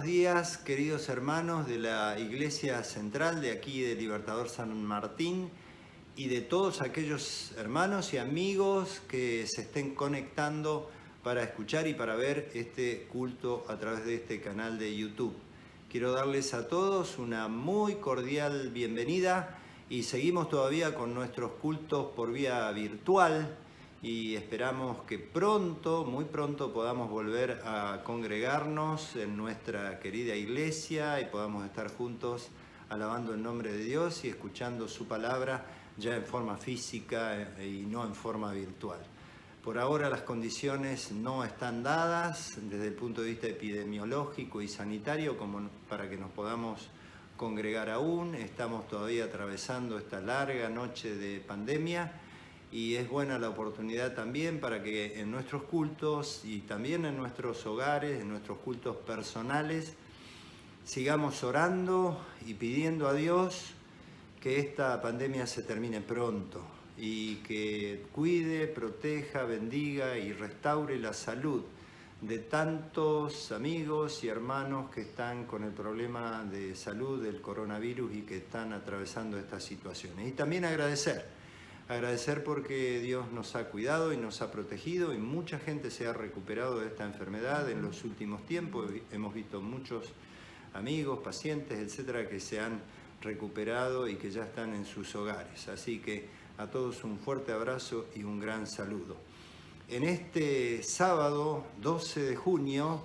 buenos días, queridos hermanos de la Iglesia Central de aquí de Libertador San Martín y de todos aquellos hermanos y amigos que se estén conectando para escuchar y para ver este culto a través de este canal de YouTube. Quiero darles a todos una muy cordial bienvenida y seguimos todavía con nuestros cultos por vía virtual. Y esperamos que pronto, muy pronto, podamos volver a congregarnos en nuestra querida iglesia y podamos estar juntos alabando el nombre de Dios y escuchando su palabra ya en forma física y no en forma virtual. Por ahora las condiciones no están dadas desde el punto de vista epidemiológico y sanitario como para que nos podamos congregar aún. Estamos todavía atravesando esta larga noche de pandemia. Y es buena la oportunidad también para que en nuestros cultos y también en nuestros hogares, en nuestros cultos personales, sigamos orando y pidiendo a Dios que esta pandemia se termine pronto y que cuide, proteja, bendiga y restaure la salud de tantos amigos y hermanos que están con el problema de salud del coronavirus y que están atravesando estas situaciones. Y también agradecer porque Dios nos ha cuidado y nos ha protegido y mucha gente se ha recuperado de esta enfermedad en los últimos tiempos. Hemos visto muchos amigos, pacientes, etcétera, que se han recuperado y que ya están en sus hogares. Así que a todos un fuerte abrazo y un gran saludo. En este sábado 12 de junio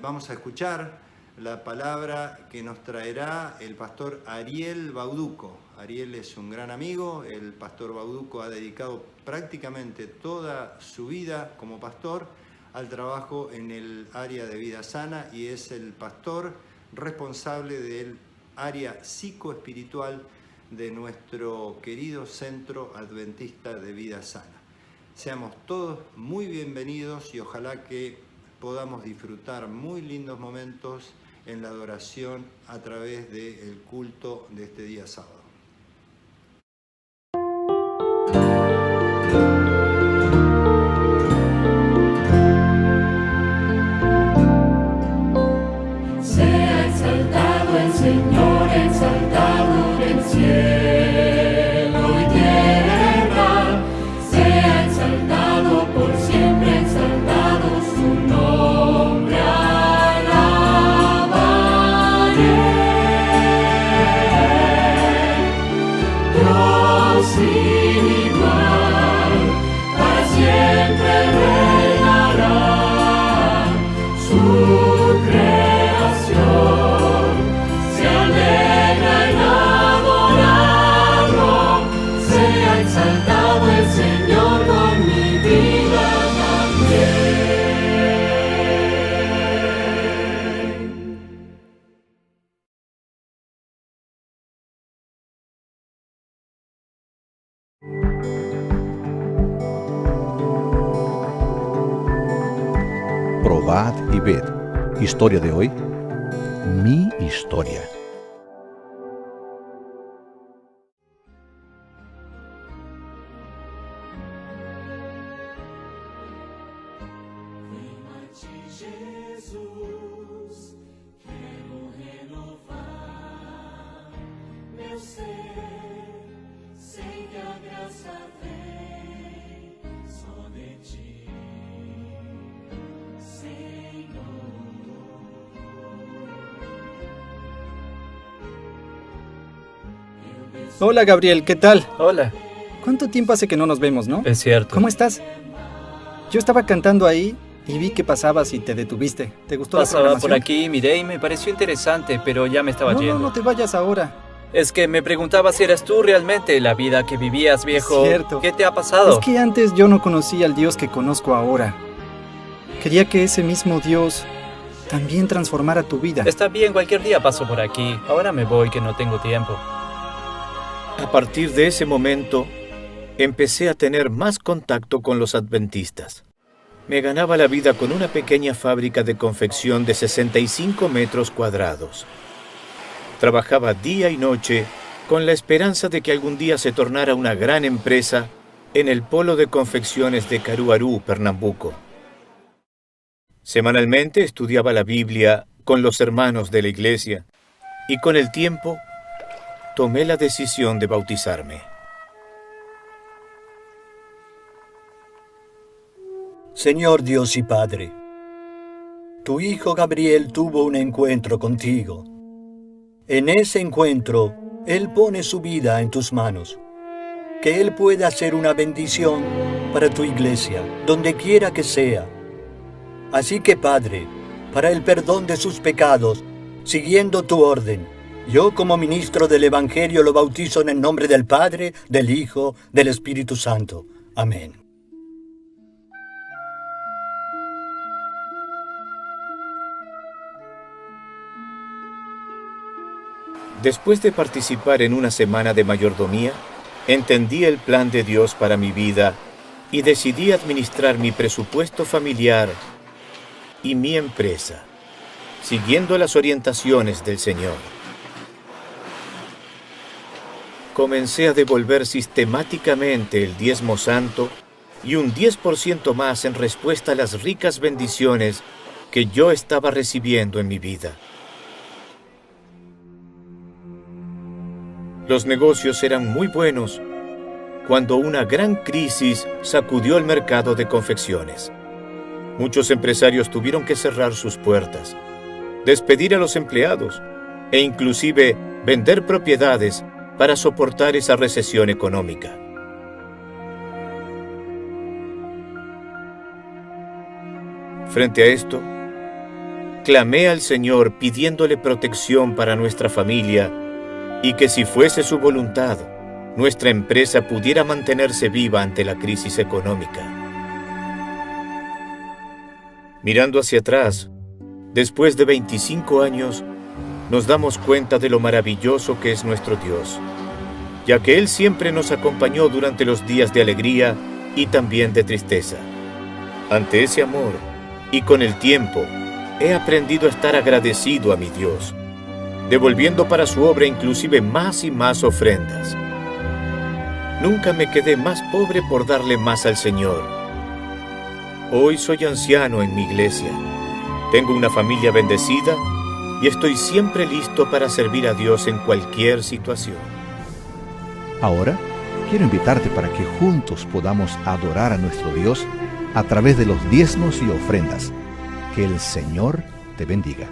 vamos a escuchar la palabra que nos traerá el pastor Ariel Bauduco. Ariel es un gran amigo, el pastor Bauduco ha dedicado prácticamente toda su vida como pastor al trabajo en el área de vida sana y es el pastor responsable del área psicoespiritual de nuestro querido Centro Adventista de Vida Sana. Seamos todos muy bienvenidos y ojalá que podamos disfrutar muy lindos momentos en la adoración a través del culto de este día sábado. Sea exaltado el Señor, exaltado en el cielo y tierra, sea exaltado por siempre, exaltado su nombre. Sin igual, para siempre reinará su creación, se alegra en adorarlo, sea exaltado el Señor con mi vida también. Probad y ved. Historia de hoy, mi historia. Hola Gabriel, ¿qué tal? Hola. ¿Cuánto tiempo hace que no nos vemos, no? Es cierto. ¿Cómo estás? Yo estaba cantando ahí y vi que pasabas y te detuviste. ¿Te gustó la Pasaba programación? por aquí, miré y me pareció interesante, pero ya me estaba yendo. No te vayas ahora. Es que me preguntaba si eras tú realmente, la vida que vivías, viejo. Cierto. ¿Qué te ha pasado? Es que antes yo no conocía al Dios que conozco ahora. Quería que ese mismo Dios también transformara tu vida. Está bien, cualquier día paso por aquí. Ahora me voy, que no tengo tiempo. A partir de ese momento, empecé a tener más contacto con los adventistas. Me ganaba la vida con una pequeña fábrica de confección de 65 metros cuadrados. Trabajaba día y noche con la esperanza de que algún día se tornara una gran empresa en el polo de confecciones de Caruaru, Pernambuco. Semanalmente estudiaba la Biblia con los hermanos de la iglesia y con el tiempo tomé la decisión de bautizarme. Señor Dios y Padre, tu hijo Gabriel tuvo un encuentro contigo. En ese encuentro, él pone su vida en tus manos. Que él pueda ser una bendición para tu iglesia, donde quiera que sea. Así que, Padre, para el perdón de sus pecados, siguiendo tu orden, yo como ministro del Evangelio lo bautizo en el nombre del Padre, del Hijo, del Espíritu Santo. Amén. Después de participar en una semana de mayordomía, entendí el plan de Dios para mi vida y decidí administrar mi presupuesto familiar y mi empresa, siguiendo las orientaciones del Señor. Comencé a devolver sistemáticamente el diezmo santo y un 10% más en respuesta a las ricas bendiciones que yo estaba recibiendo en mi vida. Los negocios eran muy buenos cuando una gran crisis sacudió el mercado de confecciones. Muchos empresarios tuvieron que cerrar sus puertas, despedir a los empleados e inclusive vender propiedades para soportar esa recesión económica. Frente a esto, clamé al Señor pidiéndole protección para nuestra familia y que si fuese su voluntad, nuestra empresa pudiera mantenerse viva ante la crisis económica. Mirando hacia atrás, después de 25 años, nos damos cuenta de lo maravilloso que es nuestro Dios, ya que Él siempre nos acompañó durante los días de alegría y también de tristeza. Ante ese amor, y con el tiempo, he aprendido a estar agradecido a mi Dios, devolviendo para su obra inclusive más y más ofrendas. Nunca me quedé más pobre por darle más al Señor. Hoy soy anciano en mi iglesia, tengo una familia bendecida y estoy siempre listo para servir a Dios en cualquier situación. Ahora, quiero invitarte para que juntos podamos adorar a nuestro Dios a través de los diezmos y ofrendas. Que el Señor te bendiga.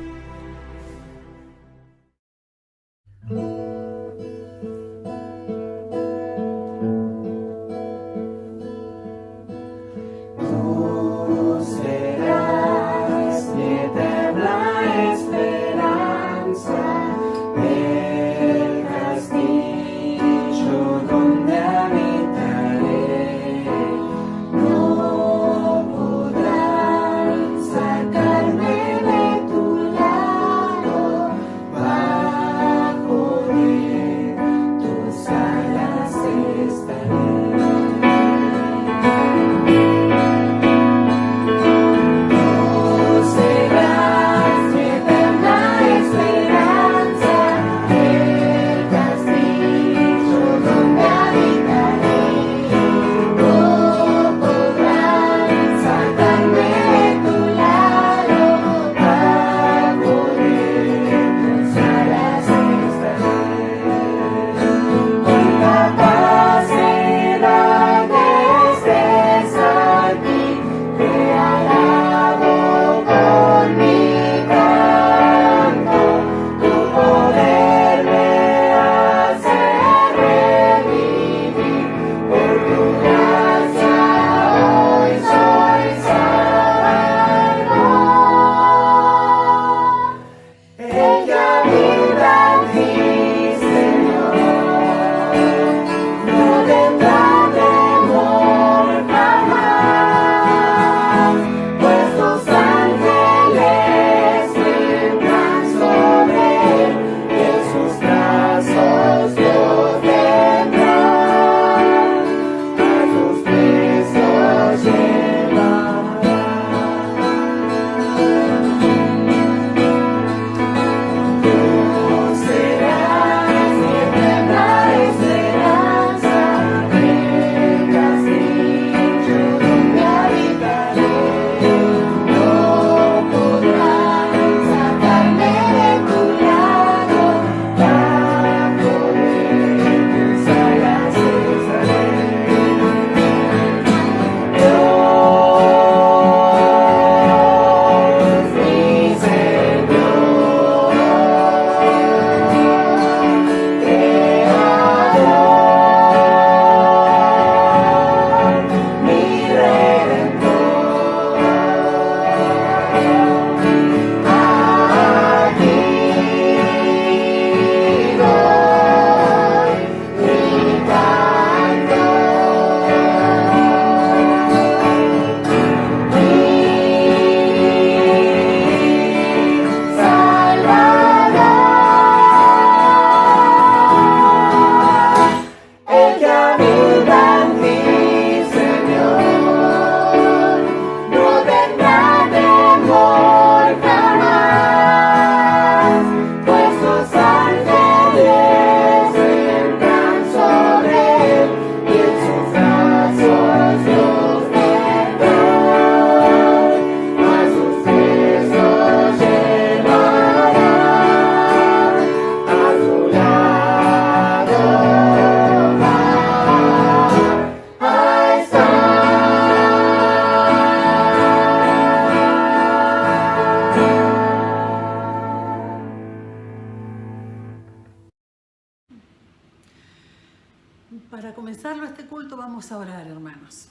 Para comenzarlo este culto vamos a orar, hermanos.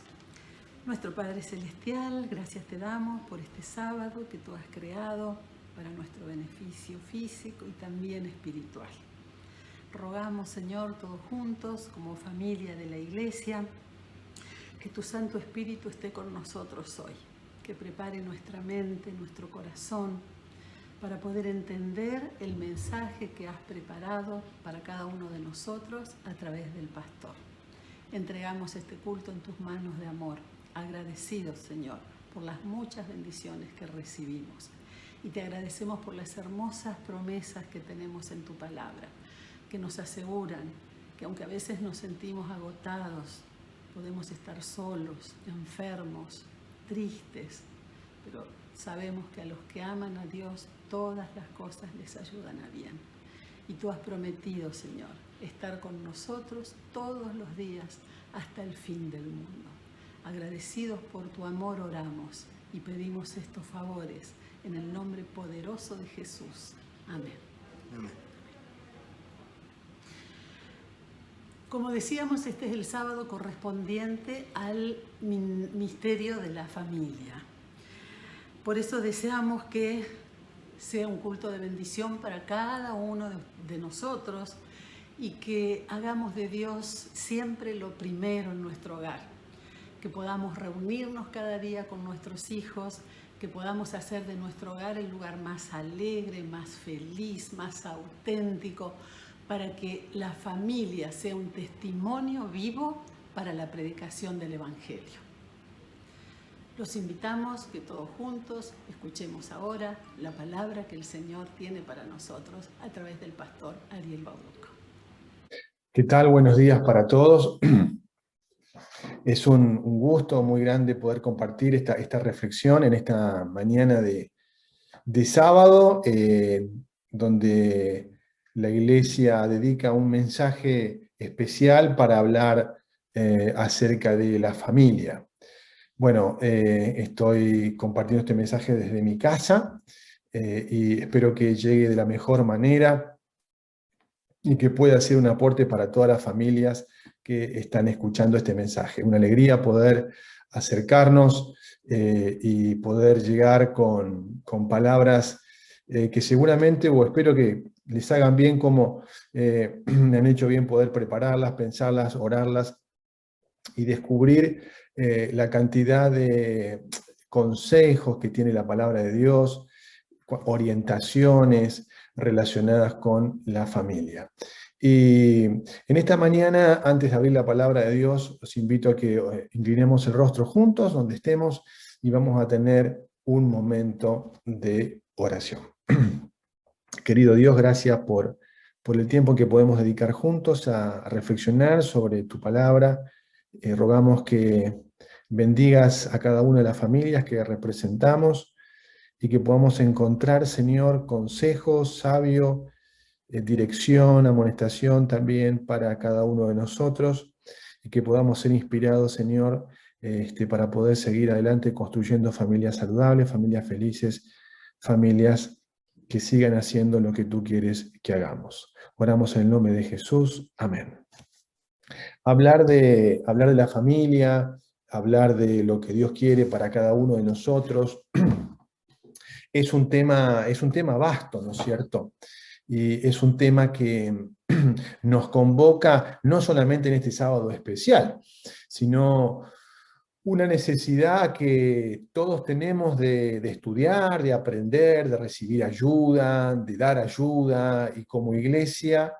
Nuestro Padre Celestial, gracias te damos por este sábado que tú has creado para nuestro beneficio físico y también espiritual. Rogamos, Señor, todos juntos, como familia de la Iglesia, que tu Santo Espíritu esté con nosotros hoy, que prepare nuestra mente, nuestro corazón, para poder entender el mensaje que has preparado para cada uno de nosotros a través del pastor. Entregamos este culto en tus manos de amor, agradecidos, Señor, por las muchas bendiciones que recibimos. Y te agradecemos por las hermosas promesas que tenemos en tu palabra, que nos aseguran que aunque a veces nos sentimos agotados, podemos estar solos, enfermos, tristes, pero sabemos que a los que aman a Dios, todas las cosas les ayudan a bien. Y tú has prometido, Señor, estar con nosotros todos los días hasta el fin del mundo. Agradecidos por tu amor oramos y pedimos estos favores en el nombre poderoso de Jesús. Amén. Amén. Como decíamos, este es el sábado correspondiente al misterio de la familia. Por eso deseamos que sea un culto de bendición para cada uno de nosotros y que hagamos de Dios siempre lo primero en nuestro hogar. Que podamos reunirnos cada día con nuestros hijos, que podamos hacer de nuestro hogar el lugar más alegre, más feliz, más auténtico, para que la familia sea un testimonio vivo para la predicación del Evangelio. Los invitamos que todos juntos escuchemos ahora la palabra que el Señor tiene para nosotros a través del pastor Ariel Bauduco. ¿Qué tal? Buenos días para todos. Es un gusto muy grande poder compartir esta reflexión en esta mañana de sábado, donde la Iglesia dedica un mensaje especial para hablar acerca de la familia. Bueno, estoy compartiendo este mensaje desde mi casa y espero que llegue de la mejor manera y que pueda ser un aporte para todas las familias que están escuchando este mensaje. Una alegría poder acercarnos y poder llegar con palabras que seguramente, o espero que les hagan bien como me han hecho bien poder prepararlas, pensarlas, orarlas y descubrir la cantidad de consejos que tiene la palabra de Dios, orientaciones relacionadas con la familia. Y en esta mañana, antes de abrir la palabra de Dios, os invito a que inclinemos el rostro juntos, donde estemos, y vamos a tener un momento de oración. Querido Dios, gracias por el tiempo que podemos dedicar juntos a reflexionar sobre tu palabra. Rogamos que bendigas a cada una de las familias que representamos y que podamos encontrar, Señor, consejos, sabio, dirección, amonestación también para cada uno de nosotros y que podamos ser inspirados, Señor, para poder seguir adelante construyendo familias saludables, familias felices, familias que sigan haciendo lo que tú quieres que hagamos. Oramos en el nombre de Jesús. Amén. Hablar de la familia, hablar de lo que Dios quiere para cada uno de nosotros, es un tema vasto, ¿no es cierto? Y es un tema que nos convoca no solamente en este sábado especial, sino una necesidad que todos tenemos de estudiar, de aprender, de recibir ayuda, de dar ayuda, y como iglesia,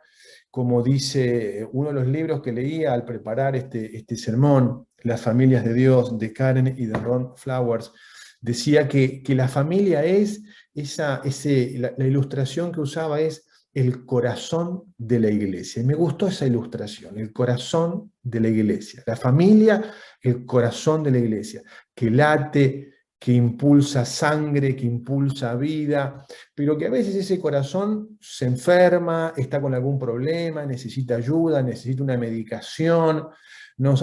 como dice uno de los libros que leía al preparar este sermón, Las familias de Dios, de Karen y de Ron Flowers, decía que la familia es, la ilustración que usaba es el corazón de la iglesia. Y me gustó esa ilustración, el corazón de la iglesia. La familia, el corazón de la iglesia, que late, que impulsa sangre, que impulsa vida, pero que a veces ese corazón se enferma, está con algún problema, necesita ayuda, necesita una medicación,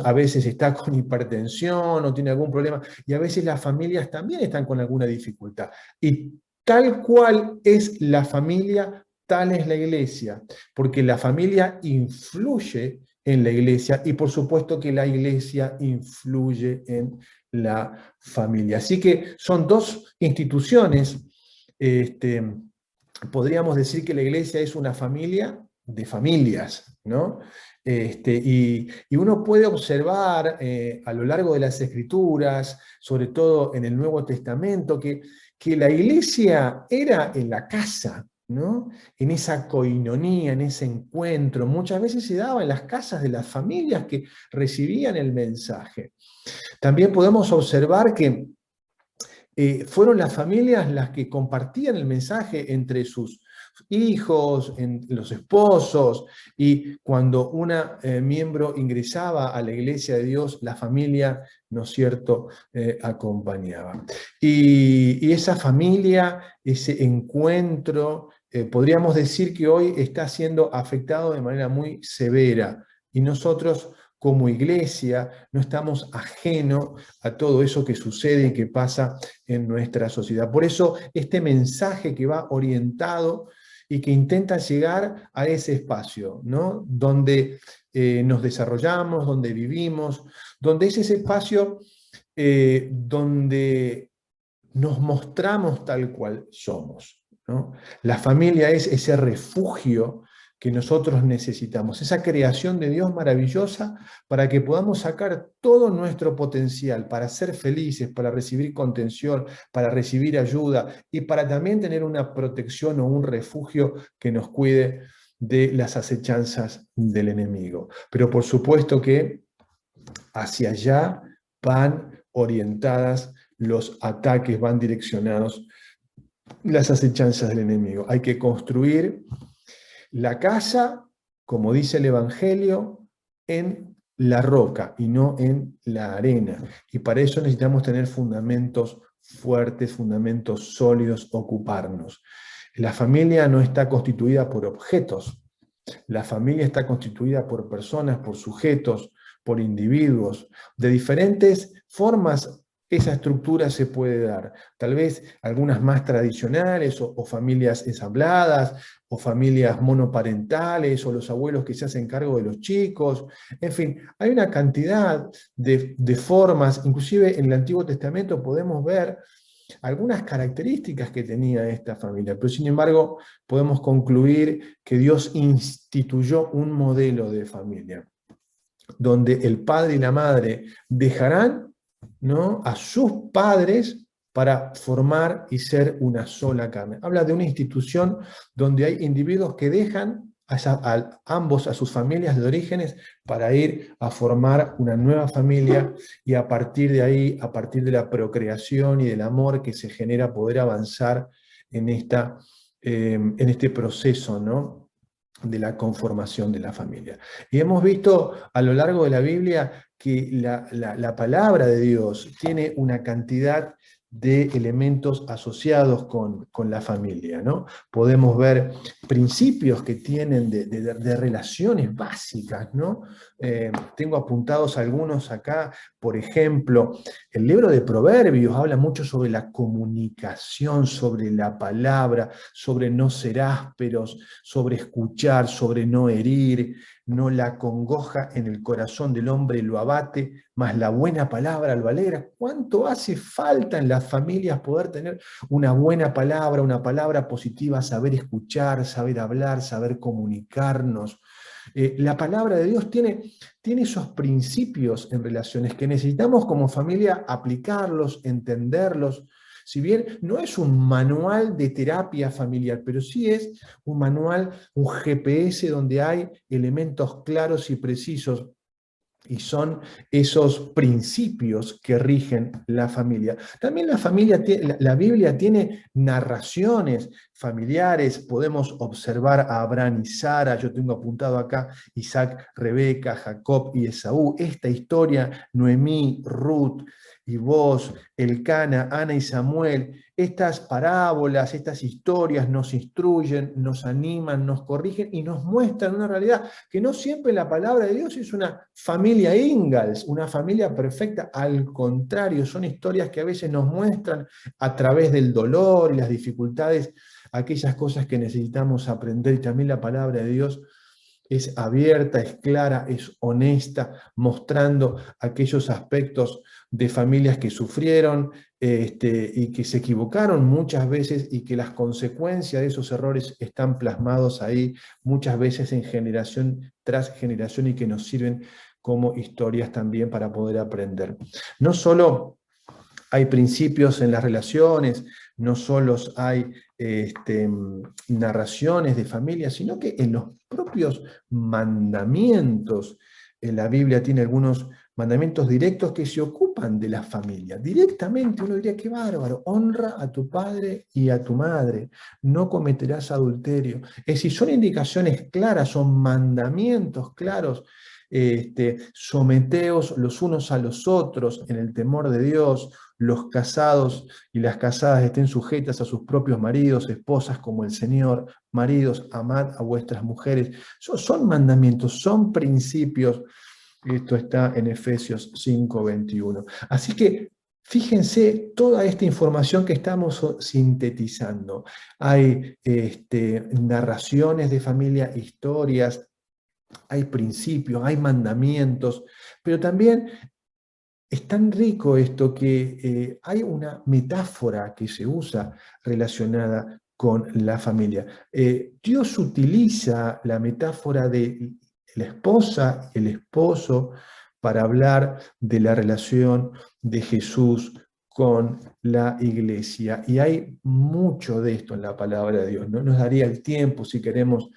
a veces está con hipertensión o tiene algún problema, y a veces las familias también están con alguna dificultad. Y tal cual es la familia, tal es la iglesia, porque la familia influye en la iglesia y por supuesto que la iglesia influye en la familia. Así que son dos instituciones, podríamos decir que la iglesia es una familia de familias, ¿no? Y uno puede observar a lo largo de las Escrituras, sobre todo en el Nuevo Testamento, que la iglesia era en la casa, ¿no? En esa coinonía, en ese encuentro. Muchas veces se daba en las casas de las familias que recibían el mensaje. También podemos observar que fueron las familias las que compartían el mensaje entre sus hijos, los esposos, y cuando una miembro ingresaba a la iglesia de Dios, la familia, ¿no es cierto?, acompañaba. Y esa familia, ese encuentro, podríamos decir que hoy está siendo afectado de manera muy severa, y nosotros como iglesia no estamos ajenos a todo eso que sucede y que pasa en nuestra sociedad. Por eso este mensaje que va orientado y que intenta llegar a ese espacio, ¿no?, donde nos desarrollamos, donde vivimos, donde es ese espacio donde nos mostramos tal cual somos, ¿no? La familia es ese refugio que nosotros necesitamos, esa creación de Dios maravillosa para que podamos sacar todo nuestro potencial para ser felices, para recibir contención, para recibir ayuda y para también tener una protección o un refugio que nos cuide de las acechanzas del enemigo. Pero por supuesto que hacia allá van orientadas los ataques, van direccionados las acechanzas del enemigo. Hay que construir la casa, como dice el Evangelio, en la roca y no en la arena. Y para eso necesitamos tener fundamentos fuertes, fundamentos sólidos, ocuparnos. La familia no está constituida por objetos. La familia está constituida por personas, por sujetos, por individuos. De diferentes formas esa estructura se puede dar. Tal vez algunas más tradicionales, o familias ensambladas, o familias monoparentales, o los abuelos que se hacen cargo de los chicos. En fin, hay una cantidad de formas. Inclusive en el Antiguo Testamento podemos ver algunas características que tenía esta familia, pero sin embargo podemos concluir que Dios instituyó un modelo de familia, donde el padre y la madre dejarán, ¿no?, a sus padres para formar y ser una sola carne. Habla de una institución donde hay individuos que dejan a ambos, a sus familias de orígenes, para ir a formar una nueva familia, y a partir de ahí, a partir de la procreación y del amor que se genera, poder avanzar en este proceso, ¿no?, de la conformación de la familia. Y hemos visto a lo largo de la Biblia que la palabra de Dios tiene una cantidad de elementos asociados con la familia, ¿no? Podemos ver principios que tienen de relaciones básicas, ¿no? Tengo apuntados algunos acá. Por ejemplo, el libro de Proverbios habla mucho sobre la comunicación, sobre la palabra, sobre no ser ásperos, sobre escuchar, sobre no herir. No la congoja en el corazón del hombre lo abate, mas la buena palabra lo alegra. ¿Cuánto hace falta en las familias poder tener una buena palabra, una palabra positiva, saber escuchar, saber hablar, saber comunicarnos? La palabra de Dios tiene esos principios en relaciones que necesitamos como familia aplicarlos, entenderlos. Si bien no es un manual de terapia familiar, pero sí es un manual, un GPS donde hay elementos claros y precisos, y son esos principios que rigen la familia. También la Biblia tiene narraciones familiares. Podemos observar a Abraham y Sara. Yo tengo apuntado acá Isaac, Rebeca, Jacob y Esaú. Esta historia, Noemí, Ruth y Boaz, Elcana, Ana y Samuel. Estas parábolas, estas historias nos instruyen, nos animan, nos corrigen y nos muestran una realidad que no siempre la palabra de Dios es una familia Ingalls, una familia perfecta. Al contrario, son historias que a veces nos muestran a través del dolor y las dificultades aquellas cosas que necesitamos aprender. Y también la palabra de Dios es abierta, es clara, es honesta, mostrando aquellos aspectos de familias que sufrieron y que se equivocaron muchas veces y que las consecuencias de esos errores están plasmados ahí muchas veces en generación tras generación y que nos sirven como historias también para poder aprender. No solo hay principios en las relaciones, no solo hay narraciones de familia, sino que en los propios mandamientos, la Biblia tiene algunos mandamientos directos que se ocupan de la familia. Directamente uno diría, qué bárbaro, honra a tu padre y a tu madre, no cometerás adulterio. Es decir, son indicaciones claras, son mandamientos claros. Someteos los unos a los otros en el temor de Dios, los casados y las casadas estén sujetas a sus propios maridos, esposas como el Señor, maridos, amad a vuestras mujeres. Son mandamientos, son principios. Esto está en Efesios 5:21. Así que fíjense toda esta información que estamos sintetizando. Hay narraciones de familia, historias, hay principios, hay mandamientos, pero también es tan rico esto que hay una metáfora que se usa relacionada con la familia. Dios utiliza la metáfora de la esposa, el esposo, para hablar de la relación de Jesús con la iglesia. Y hay mucho de esto en la palabra de Dios. No nos daría el tiempo si queremos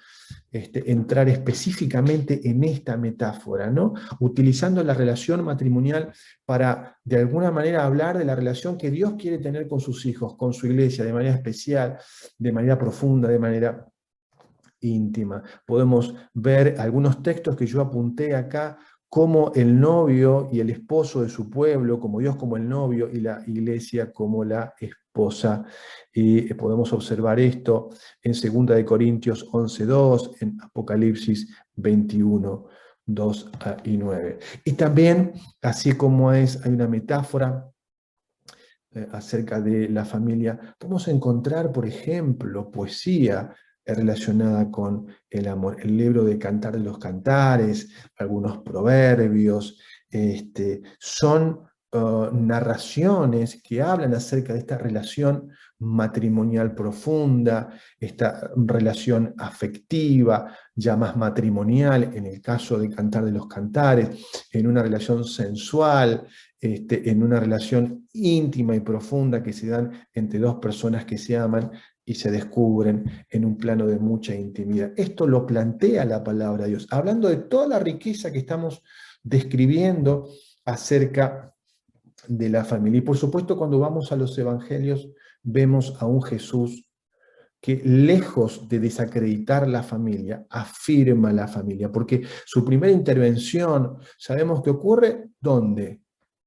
entrar específicamente en esta metáfora, ¿no? Utilizando la relación matrimonial para, de alguna manera, hablar de la relación que Dios quiere tener con sus hijos, con su iglesia, de manera especial, de manera profunda, de manera íntima. Podemos ver algunos textos que yo apunté acá, como el novio y el esposo de su pueblo, como Dios como el novio y la iglesia como la esposa. Y podemos observar esto en 2 de Corintios 11:2, en Apocalipsis 21:2 y 9. Y también, así como hay una metáfora acerca de la familia, podemos encontrar, por ejemplo, poesía relacionada con el amor. El libro de Cantar de los Cantares, algunos proverbios, son narraciones que hablan acerca de esta relación matrimonial profunda, esta relación afectiva, ya más matrimonial, en el caso de Cantar de los Cantares, en una relación sensual, en una relación íntima y profunda que se dan entre dos personas que se aman y se descubren en un plano de mucha intimidad. Esto lo plantea la palabra de Dios, hablando de toda la riqueza que estamos describiendo acerca de la familia. Y por supuesto, cuando vamos a los evangelios, vemos a un Jesús que, lejos de desacreditar la familia, afirma la familia, porque su primera intervención, sabemos que ocurre, ¿dónde?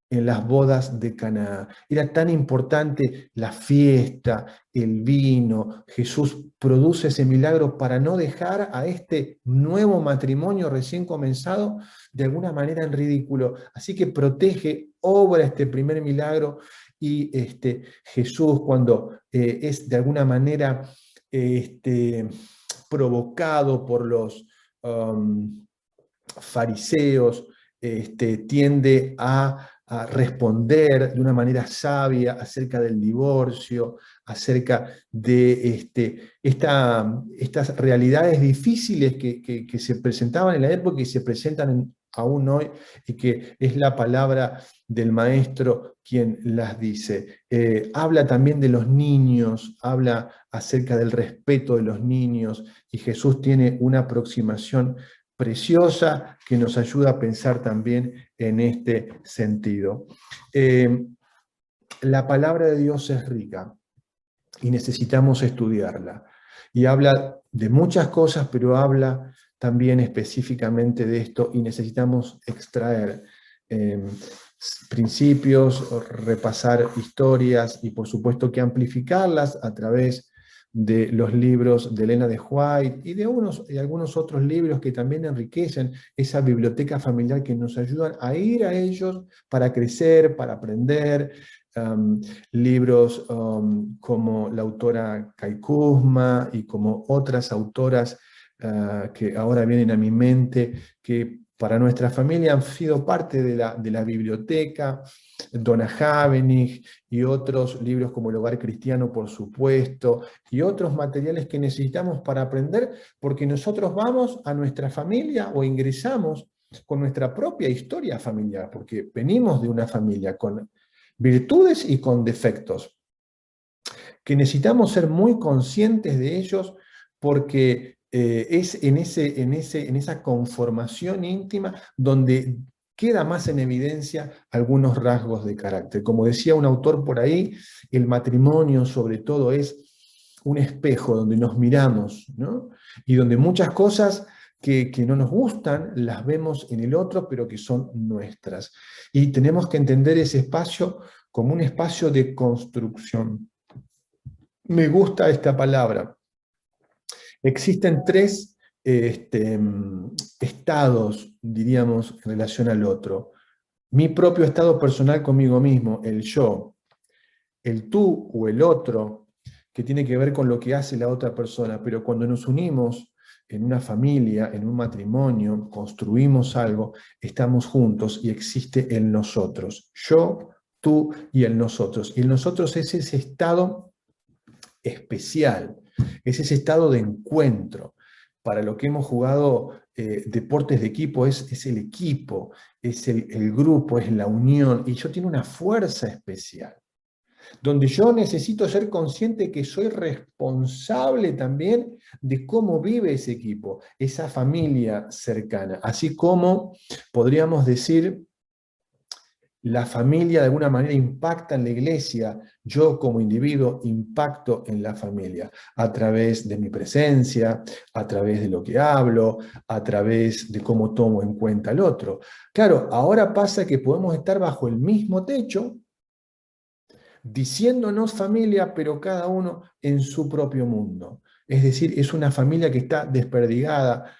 En las bodas de Caná. Era tan importante la fiesta, el vino. Jesús produce ese milagro para no dejar a este nuevo matrimonio recién comenzado de alguna manera en ridículo. Así que protege, obra este primer milagro, y Jesús, cuando es de alguna manera provocado por los fariseos, tiende a responder de una manera sabia acerca del divorcio, acerca de estas realidades difíciles que se presentaban en la época y se presentan aún hoy, y que es la palabra del Maestro quien las dice. Habla también de los niños, habla acerca del respeto de los niños, y Jesús tiene una aproximación preciosa que nos ayuda a pensar también en este sentido. La palabra de Dios es rica y necesitamos estudiarla. Y habla de muchas cosas, pero habla también específicamente de esto, y necesitamos extraer principios, repasar historias y por supuesto que amplificarlas a través de los libros de Elena de White y de algunos otros libros que también enriquecen esa biblioteca familiar, que nos ayudan a ir a ellos para crecer, para aprender. Libros como la autora Kai Kusma y como otras autoras que ahora vienen a mi mente, que para nuestra familia han sido parte de la biblioteca, Donna Havenig y otros libros como El Hogar Cristiano, por supuesto, y otros materiales que necesitamos para aprender, porque nosotros vamos a nuestra familia o ingresamos con nuestra propia historia familiar, porque venimos de una familia con virtudes y con defectos, que necesitamos ser muy conscientes de ellos, porque es en esa conformación íntima donde queda más en evidencia algunos rasgos de carácter. Como decía un autor por ahí, el matrimonio sobre todo es un espejo donde nos miramos, ¿no? Y donde muchas cosas que no nos gustan las vemos en el otro, pero que son nuestras. Y tenemos que entender ese espacio como un espacio de construcción. Me gusta esta palabra. Existen tres estados, diríamos, en relación al otro. Mi propio estado personal conmigo mismo, el yo. El tú o el otro, que tiene que ver con lo que hace la otra persona, pero cuando nos unimos en una familia, en un matrimonio, construimos algo, estamos juntos y existe el nosotros. Yo, tú y el nosotros. Y el nosotros es ese estado especial, es ese estado de encuentro. Para lo que hemos jugado deportes de equipo, es el equipo, es el grupo, es la unión, y eso tiene una fuerza especial, donde yo necesito ser consciente que soy responsable también de cómo vive ese equipo, esa familia cercana, así como podríamos decir, la familia de alguna manera impacta en la iglesia, yo como individuo impacto en la familia, a través de mi presencia, a través de lo que hablo, a través de cómo tomo en cuenta al otro. Claro, ahora pasa que podemos estar bajo el mismo techo, diciéndonos familia, pero cada uno en su propio mundo. Es decir, es una familia que está desperdigada,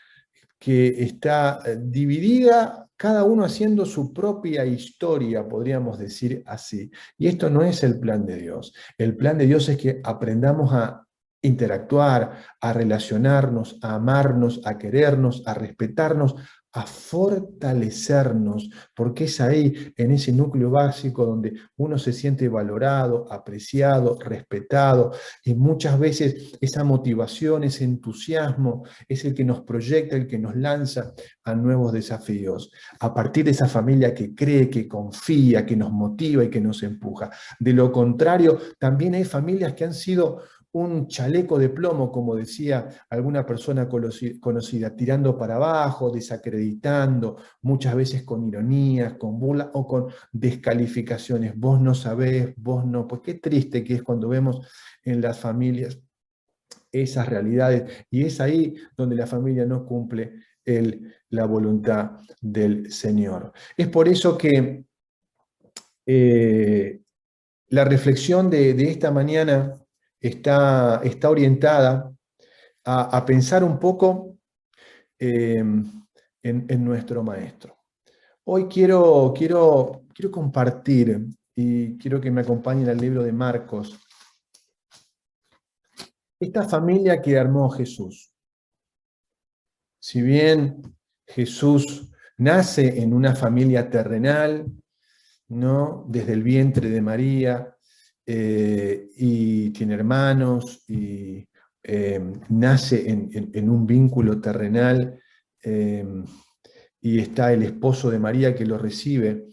que está dividida, cada uno haciendo su propia historia, podríamos decir así. Y esto no es el plan de Dios. El plan de Dios es que aprendamos a interactuar, a relacionarnos, a amarnos, a querernos, a respetarnos, a fortalecernos, porque es ahí, en ese núcleo básico, donde uno se siente valorado, apreciado, respetado, y muchas veces esa motivación, ese entusiasmo, es el que nos proyecta, el que nos lanza a nuevos desafíos, a partir de esa familia que cree, que confía, que nos motiva y que nos empuja. De lo contrario, también hay familias que han sido un chaleco de plomo, como decía alguna persona conocida, tirando para abajo, desacreditando, muchas veces con ironías, con burla o con descalificaciones. Vos no sabés, vos no. Pues qué triste que es cuando vemos en las familias esas realidades, y es ahí donde la familia no cumple la voluntad del Señor. Es por eso que la reflexión de esta mañana está orientada a pensar un poco en nuestro Maestro. Hoy quiero compartir, y quiero que me acompañen al libro de Marcos, esta familia que armó Jesús. Si bien Jesús nace en una familia terrenal, ¿no?, desde el vientre de María, y tiene hermanos, y nace en un vínculo terrenal, y está el esposo de María que lo recibe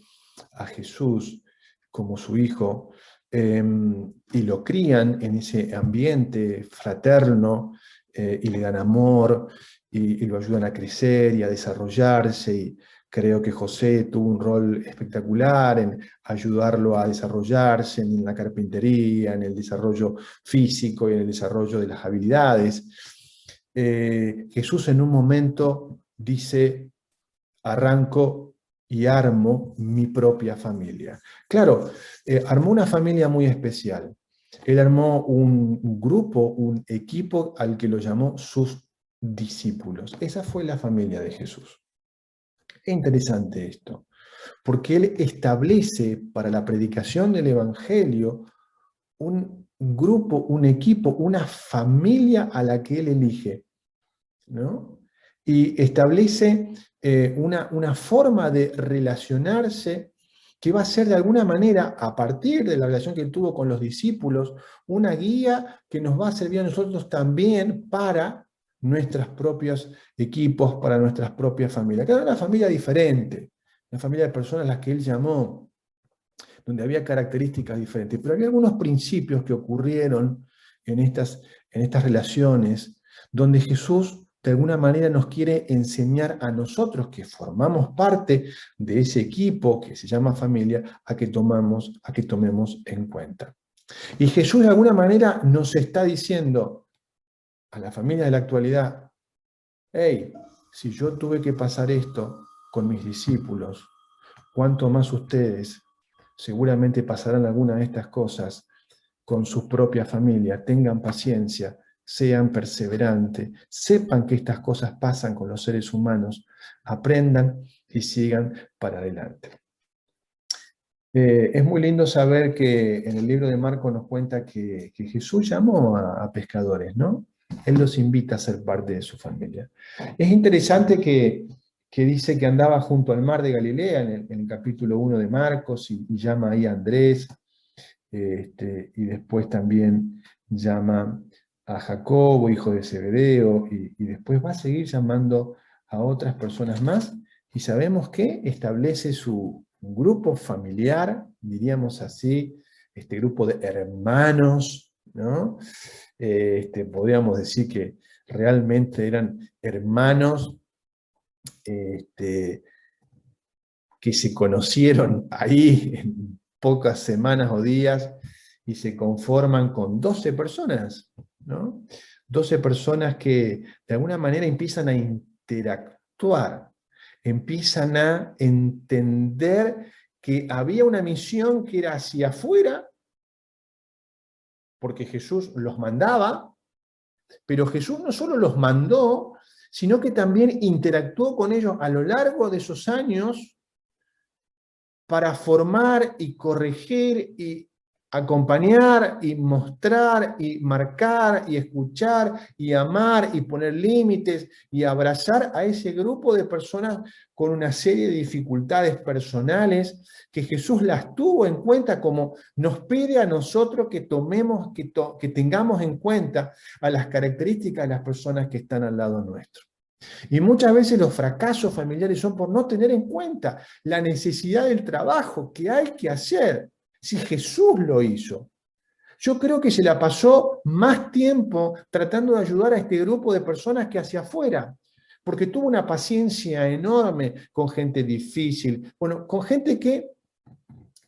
a Jesús como su hijo, y lo crían en ese ambiente fraterno, y le dan amor, y lo ayudan a crecer y a desarrollarse, y creo que José tuvo un rol espectacular en ayudarlo a desarrollarse en la carpintería, en el desarrollo físico y en el desarrollo de las habilidades. Jesús en un momento dice, arranco y armo mi propia familia. Claro, armó una familia muy especial. Él armó un grupo, un equipo al que lo llamó sus discípulos. Esa fue la familia de Jesús. Es interesante esto, porque él establece para la predicación del Evangelio un grupo, un equipo, una familia a la que él elige. ¿no? Y establece una forma de relacionarse que va a ser de alguna manera, a partir de la relación que él tuvo con los discípulos, una guía que nos va a servir a nosotros también para nuestros propios equipos, para nuestras propias familias. Cada una familia diferente, una familia de personas a las que él llamó, donde había características diferentes, pero había algunos principios que ocurrieron en estas relaciones, donde Jesús de alguna manera nos quiere enseñar a nosotros que formamos parte de ese equipo que se llama familia, a que tomemos en cuenta. Y Jesús de alguna manera nos está diciendo a la familia de la actualidad: hey, si yo tuve que pasar esto con mis discípulos, ¿cuánto más ustedes seguramente pasarán alguna de estas cosas con su propia familia? Tengan paciencia, sean perseverantes, sepan que estas cosas pasan con los seres humanos, aprendan y sigan para adelante. Es muy lindo saber que en el libro de Marcos nos cuenta que Jesús llamó a pescadores, ¿no? Él los invita a ser parte de su familia. Es interesante que dice que andaba junto al mar de Galilea en el capítulo 1 de Marcos y llama ahí a Andrés, y después también llama a Jacobo, hijo de Zebedeo, y después va a seguir llamando a otras personas más, y sabemos que establece su grupo familiar, diríamos así, este grupo de hermanos, ¿no? Podríamos decir que realmente eran hermanos que se conocieron ahí en pocas semanas o días y se conforman con 12 personas, ¿no? 12 personas que de alguna manera empiezan a interactuar, empiezan a entender que había una misión que era hacia afuera, porque Jesús los mandaba, pero Jesús no solo los mandó, sino que también interactuó con ellos a lo largo de esos años para formar y corregir y acompañar y mostrar y marcar y escuchar y amar y poner límites y abrazar a ese grupo de personas con una serie de dificultades personales que Jesús las tuvo en cuenta, como nos pide a nosotros que tomemos, que tengamos en cuenta a las características de las personas que están al lado nuestro. Y muchas veces los fracasos familiares son por no tener en cuenta la necesidad del trabajo que hay que hacer. Si Jesús lo hizo, yo creo que se la pasó más tiempo tratando de ayudar a este grupo de personas que hacia afuera, porque tuvo una paciencia enorme con gente difícil, bueno, con gente que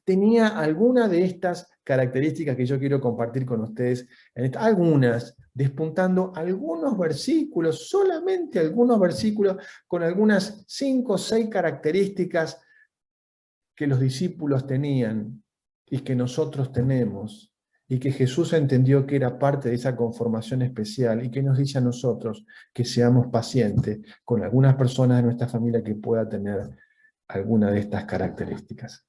tenía alguna de estas características que yo quiero compartir con ustedes, algunas, despuntando algunos versículos, solamente algunos versículos, con algunas 5 o 6 características que los discípulos tenían y que nosotros tenemos, y que Jesús entendió que era parte de esa conformación especial, y que nos dice a nosotros que seamos pacientes con algunas personas de nuestra familia que pueda tener alguna de estas características.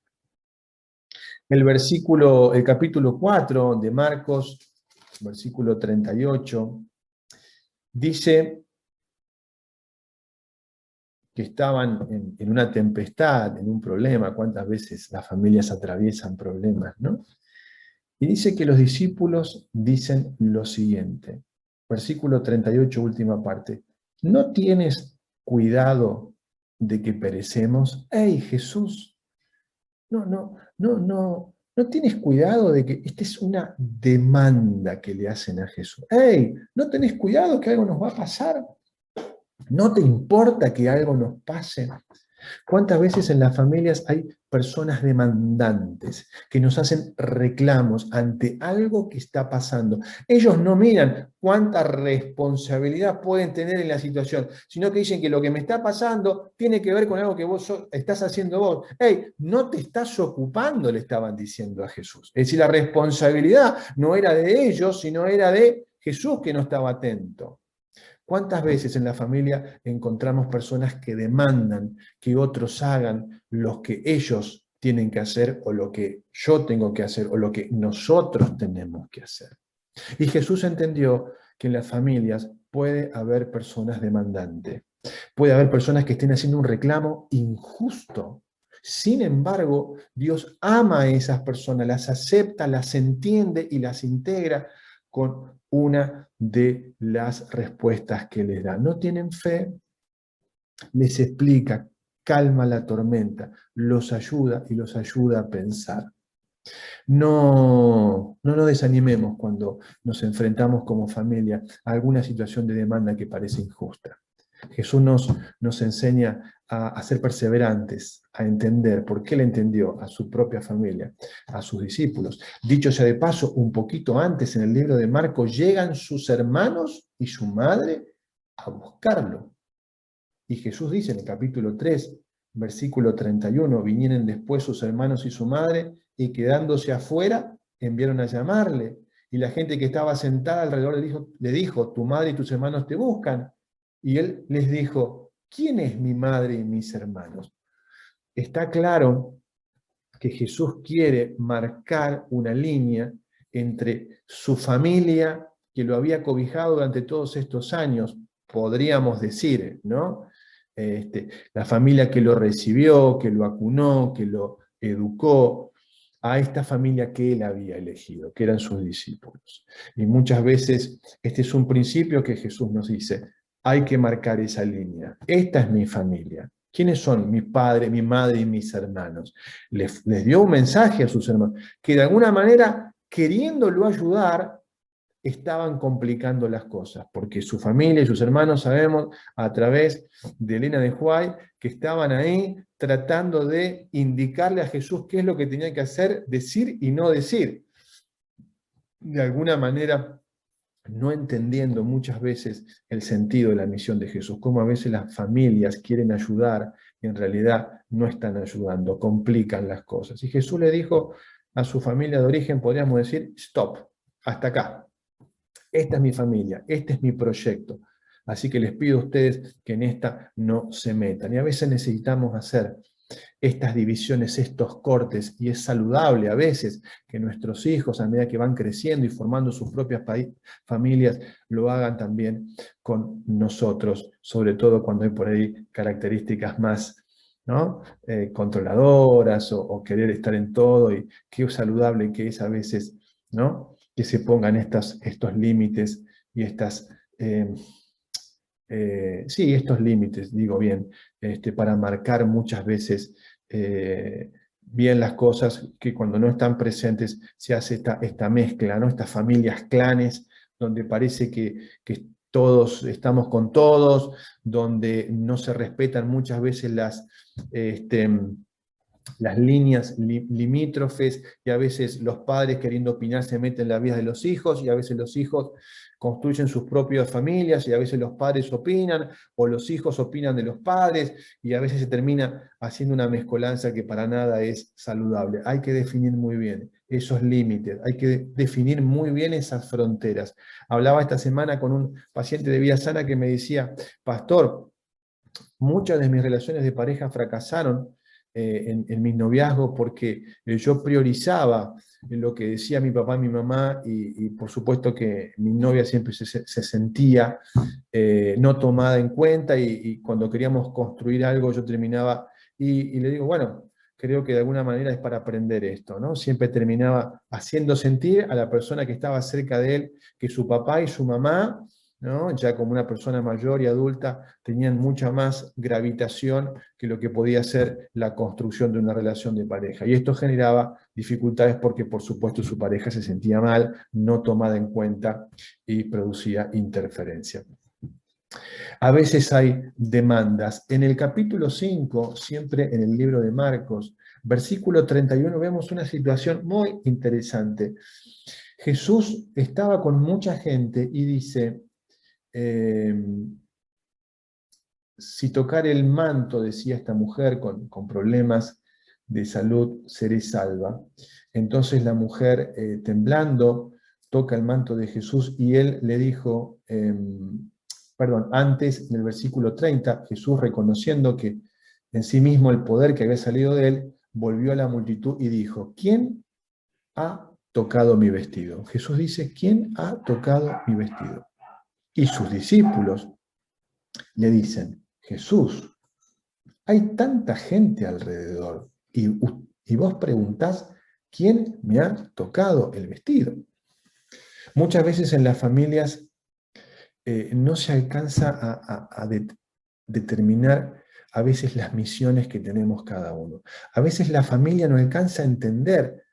El capítulo 4 de Marcos, versículo 38, dice que estaban en una tempestad, en un problema. ¿Cuántas veces las familias atraviesan problemas, no? Y dice que los discípulos dicen lo siguiente, versículo 38, última parte: ¿no tienes cuidado de que perecemos? ¡Ey, Jesús! No tienes cuidado de que esta es una demanda que le hacen a Jesús. ¡Ey! ¿No tenés cuidado que algo nos va a pasar? ¿No te importa que algo nos pase? ¿Cuántas veces en las familias hay personas demandantes que nos hacen reclamos ante algo que está pasando? Ellos no miran cuánta responsabilidad pueden tener en la situación, sino que dicen que lo que me está pasando tiene que ver con algo que vos estás haciendo vos. ¡Hey! No te estás ocupando, le estaban diciendo a Jesús. Es decir, la responsabilidad no era de ellos, sino era de Jesús, que no estaba atento. ¿Cuántas veces en la familia encontramos personas que demandan que otros hagan lo que ellos tienen que hacer, o lo que yo tengo que hacer, o lo que nosotros tenemos que hacer? Y Jesús entendió que en las familias puede haber personas demandantes. Puede haber personas que estén haciendo un reclamo injusto. Sin embargo, Dios ama a esas personas, las acepta, las entiende y las integra con una de las respuestas que les da. ¿No tienen fe? Les explica, calma la tormenta, los ayuda y los ayuda a pensar. No nos desanimemos cuando nos enfrentamos como familia a alguna situación de demanda que parece injusta. Jesús nos enseña a ser perseverantes, a entender. ¿Por qué le entendió? A su propia familia, a sus discípulos. Dicho sea de paso, un poquito antes en el libro de Marcos, llegan sus hermanos y su madre a buscarlo. Y Jesús dice en el capítulo 3, versículo 31, vinieron después sus hermanos y su madre, y quedándose afuera, enviaron a llamarle. Y la gente que estaba sentada alrededor le dijo, tu madre y tus hermanos te buscan. Y él les dijo, ¿quién es mi madre y mis hermanos? Está claro que Jesús quiere marcar una línea entre su familia, que lo había cobijado durante todos estos años, podríamos decir, ¿no? La familia que lo recibió, que lo acunó, que lo educó, a esta familia que él había elegido, que eran sus discípulos. Y muchas veces este es un principio que Jesús nos dice, hay que marcar esa línea. Esta es mi familia. ¿Quiénes son? Mi padre, mi madre y mis hermanos. Les dio un mensaje a sus hermanos, que de alguna manera, queriéndolo ayudar, estaban complicando las cosas, porque su familia y sus hermanos, sabemos, a través de Elena de Huay, que estaban ahí tratando de indicarle a Jesús qué es lo que tenía que hacer, decir y no decir. De alguna manera, no entendiendo muchas veces el sentido de la misión de Jesús, cómo a veces las familias quieren ayudar y en realidad no están ayudando, complican las cosas. Y Jesús le dijo a su familia de origen, podríamos decir, stop, hasta acá. Esta es mi familia, este es mi proyecto. Así que les pido a ustedes que en esta no se metan. Y a veces necesitamos hacer estas divisiones, estos cortes, y es saludable a veces que nuestros hijos, a medida que van creciendo y formando sus propias familias, lo hagan también con nosotros, sobre todo cuando hay por ahí características más, ¿no? Controladoras o querer estar en todo, y qué saludable que es a veces, ¿no? Que se pongan estos límites y estos límites, digo bien, para marcar muchas veces bien las cosas, que cuando no están presentes se hace esta mezcla, ¿no? Estas familias clanes, donde parece que todos estamos con todos, donde no se respetan muchas veces las líneas limítrofes, y a veces los padres queriendo opinar se meten en la vida de los hijos, y a veces los hijos construyen sus propias familias, y a veces los padres opinan, o los hijos opinan de los padres, y a veces se termina haciendo una mezcolanza que para nada es saludable. Hay que definir muy bien esos límites, hay que definir muy bien esas fronteras. Hablaba esta semana con un paciente de vida sana que me decía, pastor, muchas de mis relaciones de pareja fracasaron en mis noviazgos porque yo priorizaba lo que decía mi papá y mi mamá, y por supuesto que mi novia siempre se sentía no tomada en cuenta, y cuando queríamos construir algo yo terminaba, y le digo, bueno, creo que de alguna manera es para aprender esto, ¿no? Siempre terminaba haciendo sentir a la persona que estaba cerca de él que su papá y su mamá, ¿no? Ya como una persona mayor y adulta, tenían mucha más gravitación que lo que podía ser la construcción de una relación de pareja. Y esto generaba dificultades porque, por supuesto, su pareja se sentía mal, no tomada en cuenta, y producía interferencia. A veces hay demandas. En el capítulo 5, siempre en el libro de Marcos, versículo 31, vemos una situación muy interesante. Jesús estaba con mucha gente y dice, si tocar el manto, decía esta mujer con problemas de salud, seré salva. Entonces la mujer, temblando, toca el manto de Jesús, y él le dijo, antes, en el versículo 30, Jesús, reconociendo que en sí mismo el poder que había salido de él, volvió a la multitud y dijo, ¿quién ha tocado mi vestido? Jesús dice, ¿quién ha tocado mi vestido? Y sus discípulos le dicen, Jesús, hay tanta gente alrededor y vos preguntás, ¿quién me ha tocado el vestido? Muchas veces en las familias no se alcanza a determinar a veces las misiones que tenemos cada uno. A veces la familia no alcanza a entender.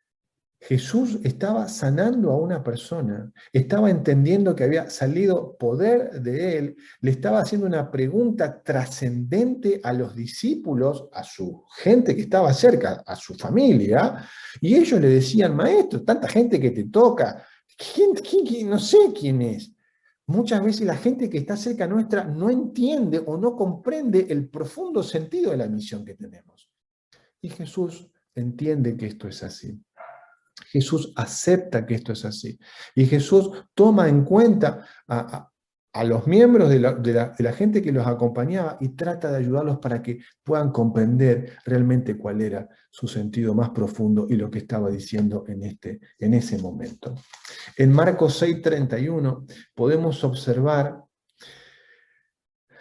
Jesús estaba sanando a una persona, estaba entendiendo que había salido poder de él, le estaba haciendo una pregunta trascendente a los discípulos, a su gente que estaba cerca, a su familia, y ellos le decían, maestro, tanta gente que te toca, ¿quién? No sé quién es. Muchas veces la gente que está cerca nuestra no entiende o no comprende el profundo sentido de la misión que tenemos. Y Jesús entiende que esto es así. Jesús acepta que esto es así. Y Jesús toma en cuenta a los miembros de la gente que los acompañaba y trata de ayudarlos para que puedan comprender realmente cuál era su sentido más profundo y lo que estaba diciendo en ese momento. En Marcos 6:31 podemos observar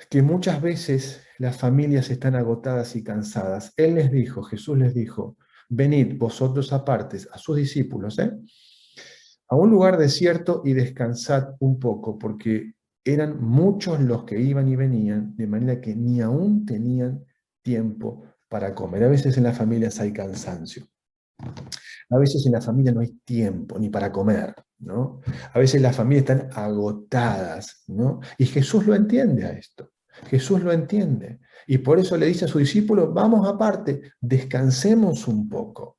que muchas veces las familias están agotadas y cansadas. Jesús les dijo, venid vosotros apartes a sus discípulos, a un lugar desierto y descansad un poco, porque eran muchos los que iban y venían, de manera que ni aún tenían tiempo para comer. A veces en las familias hay cansancio. A veces en la familia no hay tiempo ni para comer, ¿no? A veces las familias están agotadas, ¿no? Y Jesús lo entiende a esto. Jesús lo entiende. Y por eso le dice a sus discípulos, vamos aparte, descansemos un poco.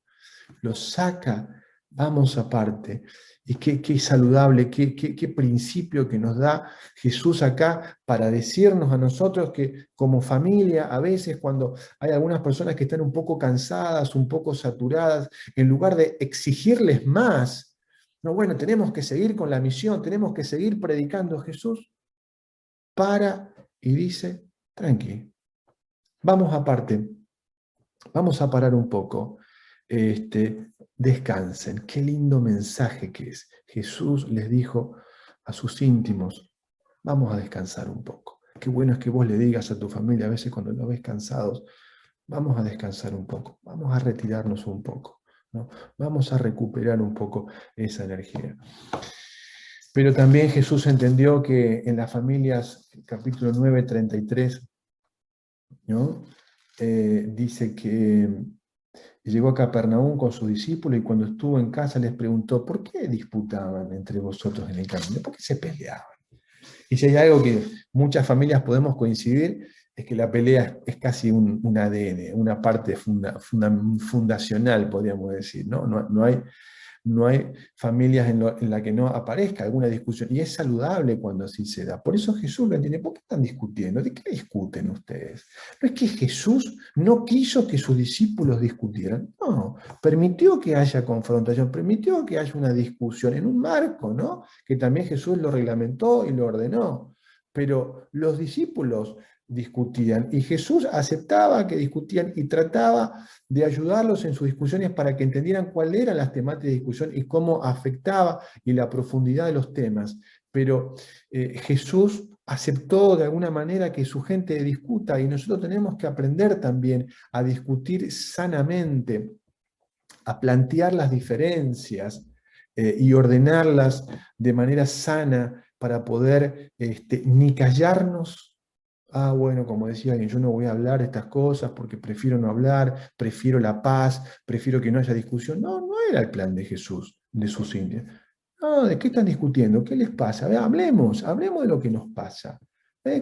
Los saca, vamos aparte. Y qué saludable, qué principio que nos da Jesús acá para decirnos a nosotros que como familia, a veces cuando hay algunas personas que están un poco cansadas, un poco saturadas, en lugar de exigirles más, no, bueno, tenemos que seguir con la misión, tenemos que seguir predicando, Jesús para y dice, tranqui, vamos aparte, vamos a parar un poco, descansen. Qué lindo mensaje que es. Jesús les dijo a sus íntimos, vamos a descansar un poco. Qué bueno es que vos le digas a tu familia, a veces cuando los ves cansados, vamos a descansar un poco, vamos a retirarnos un poco, ¿no? Vamos a recuperar un poco esa energía. Pero también Jesús entendió que en las familias, capítulo 9, 33, ¿no? Dice que llegó a Capernaum con sus discípulos y cuando estuvo en casa les preguntó, ¿por qué disputaban entre vosotros en el camino? ¿Por qué se peleaban? Y si hay algo que muchas familias podemos coincidir, es que la pelea es casi un ADN, una parte fundacional, podríamos decir, ¿no? No hay familias en la que no aparezca alguna discusión, y es saludable cuando así se da. Por eso Jesús lo entiende. ¿Por qué están discutiendo? ¿De qué discuten ustedes? No es que Jesús no quiso que sus discípulos discutieran, no, permitió que haya confrontación, permitió que haya una discusión en un marco, ¿no? Que también Jesús lo reglamentó y lo ordenó, pero los discípulos discutían y Jesús aceptaba que discutían y trataba de ayudarlos en sus discusiones para que entendieran cuáles eran las temáticas de discusión y cómo afectaba y la profundidad de los temas. Pero Jesús aceptó de alguna manera que su gente discuta y nosotros tenemos que aprender también a discutir sanamente, a plantear las diferencias y ordenarlas de manera sana para poder ni callarnos. Bueno, como decía alguien, yo no voy a hablar de estas cosas porque prefiero no hablar, prefiero la paz, prefiero que no haya discusión. No era el plan de Jesús, de sus indios. No, ¿de qué están discutiendo? ¿Qué les pasa? Hablemos de lo que nos pasa.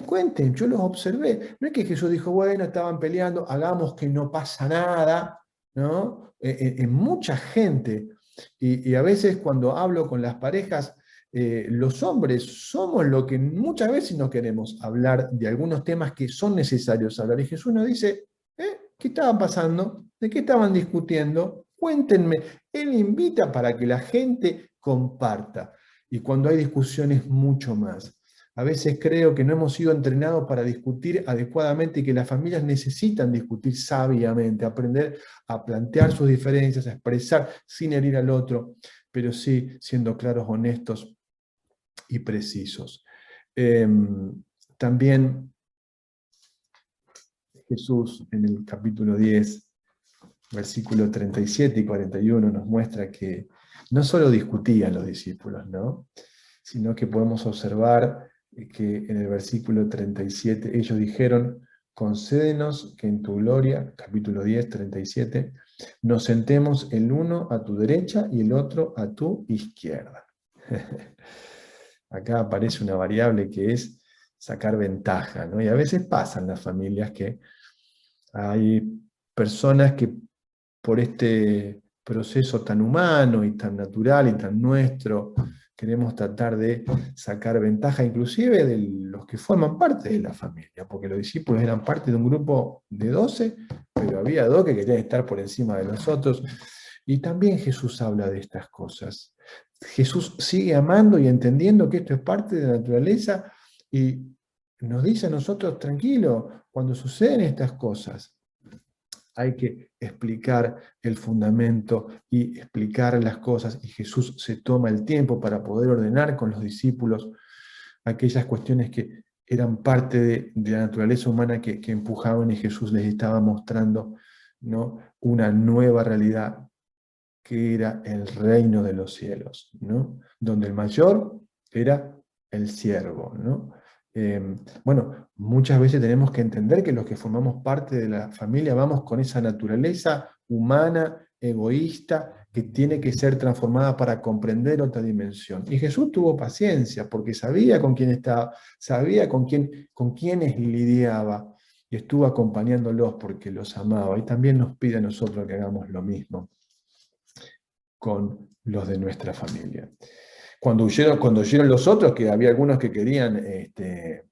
Cuenten, yo los observé. No es que Jesús dijo, bueno, estaban peleando, hagamos que no pasa nada, ¿no? En mucha gente, y a veces cuando hablo con las parejas, los hombres somos lo que muchas veces no queremos hablar de algunos temas que son necesarios hablar. Y Jesús nos dice, ¿qué estaba pasando? ¿De qué estaban discutiendo? Cuéntenme. Él invita para que la gente comparta. Y cuando hay discusiones, mucho más. A veces creo que no hemos sido entrenados para discutir adecuadamente y que las familias necesitan discutir sabiamente, aprender a plantear sus diferencias, a expresar sin herir al otro, pero sí siendo claros, honestos y precisos. También Jesús en el capítulo 10, versículos 37 y 41 nos muestra que no solo discutían los discípulos, ¿no? Sino que podemos observar que en el versículo 37 ellos dijeron: concédenos que en tu gloria, capítulo 10, 37, nos sentemos el uno a tu derecha y el otro a tu izquierda. Acá aparece una variable que es sacar ventaja, ¿no? Y a veces pasa en las familias que hay personas que por este proceso tan humano y tan natural y tan nuestro, queremos tratar de sacar ventaja inclusive de los que forman parte de la familia, porque los discípulos eran parte de un grupo de 12, pero había 2 que querían estar por encima de los otros. Y también Jesús habla de estas cosas. Jesús sigue amando y entendiendo que esto es parte de la naturaleza y nos dice a nosotros: tranquilo, cuando suceden estas cosas, hay que explicar el fundamento y explicar las cosas, y Jesús se toma el tiempo para poder ordenar con los discípulos aquellas cuestiones que eran parte de la naturaleza humana que empujaban, y Jesús les estaba mostrando, ¿no?, una nueva realidad que era el reino de los cielos, ¿no?, donde el mayor era el siervo, ¿no? Bueno, muchas veces tenemos que entender que los que formamos parte de la familia vamos con esa naturaleza humana, egoísta, que tiene que ser transformada para comprender otra dimensión. Y Jesús tuvo paciencia, porque sabía con quién estaba, sabía con quiénes lidiaba, y estuvo acompañándolos porque los amaba. Y también nos pide a nosotros que hagamos lo mismo con los de nuestra familia. Cuando oyeron los otros que había algunos que querían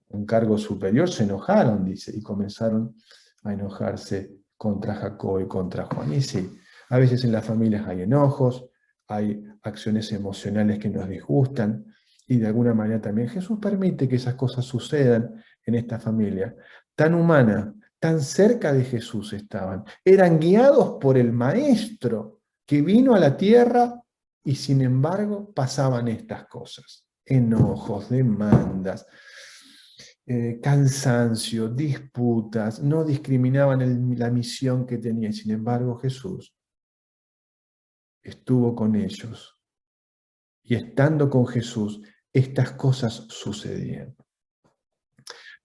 un cargo superior, se enojaron, dice, y comenzaron a enojarse contra Jacob y contra Juan. Y sí, a veces en las familias hay enojos, hay acciones emocionales que nos disgustan, y de alguna manera también Jesús permite que esas cosas sucedan en esta familia. Tan humana, tan cerca de Jesús estaban. Eran guiados por el Maestro que vino a la tierra, y sin embargo pasaban estas cosas: enojos, demandas, cansancio, disputas, no discriminaban la misión que tenía. Sin embargo, Jesús estuvo con ellos, y estando con Jesús, estas cosas sucedían.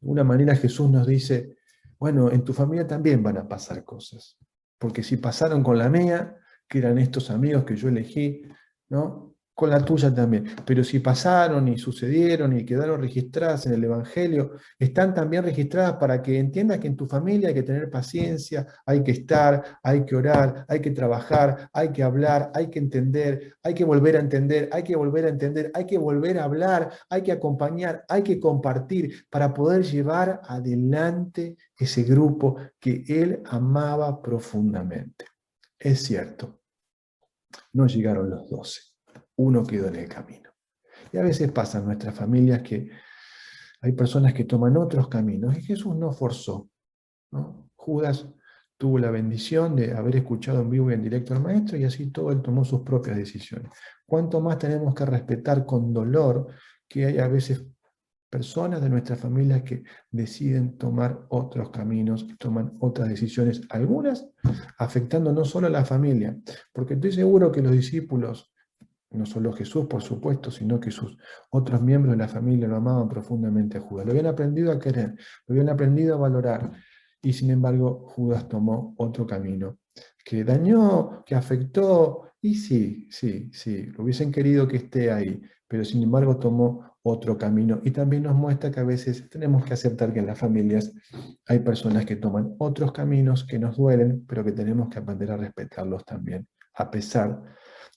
De una manera Jesús nos dice: bueno, en tu familia también van a pasar cosas, porque si pasaron con la mía, que eran estos amigos que yo elegí, ¿no?, con la tuya también. Pero si pasaron y sucedieron y quedaron registradas en el Evangelio, están también registradas para que entiendas que en tu familia hay que tener paciencia, hay que estar, hay que orar, hay que trabajar, hay que hablar, hay que entender, hay que volver a entender, hay que volver a entender, hay que volver a hablar, hay que acompañar, hay que compartir para poder llevar adelante ese grupo que Él amaba profundamente. Es cierto, no llegaron los 12. Uno quedó en el camino. Y a veces pasa en nuestras familias que hay personas que toman otros caminos, y Jesús no forzó, ¿no? Judas tuvo la bendición de haber escuchado en vivo y en directo al Maestro, y así todo él tomó sus propias decisiones. ¿Cuánto más tenemos que respetar con dolor que hay a veces personas de nuestra familia que deciden tomar otros caminos, toman otras decisiones, algunas afectando no solo a la familia? Porque estoy seguro que los discípulos, no solo Jesús, por supuesto, sino que sus otros miembros de la familia lo amaban profundamente a Judas. Lo habían aprendido a querer, lo habían aprendido a valorar, y sin embargo Judas tomó otro camino que dañó, que afectó, y sí, lo hubiesen querido que esté ahí, pero sin embargo tomó otro camino. Y también nos muestra que a veces tenemos que aceptar que en las familias hay personas que toman otros caminos que nos duelen, pero que tenemos que aprender a respetarlos también, a pesar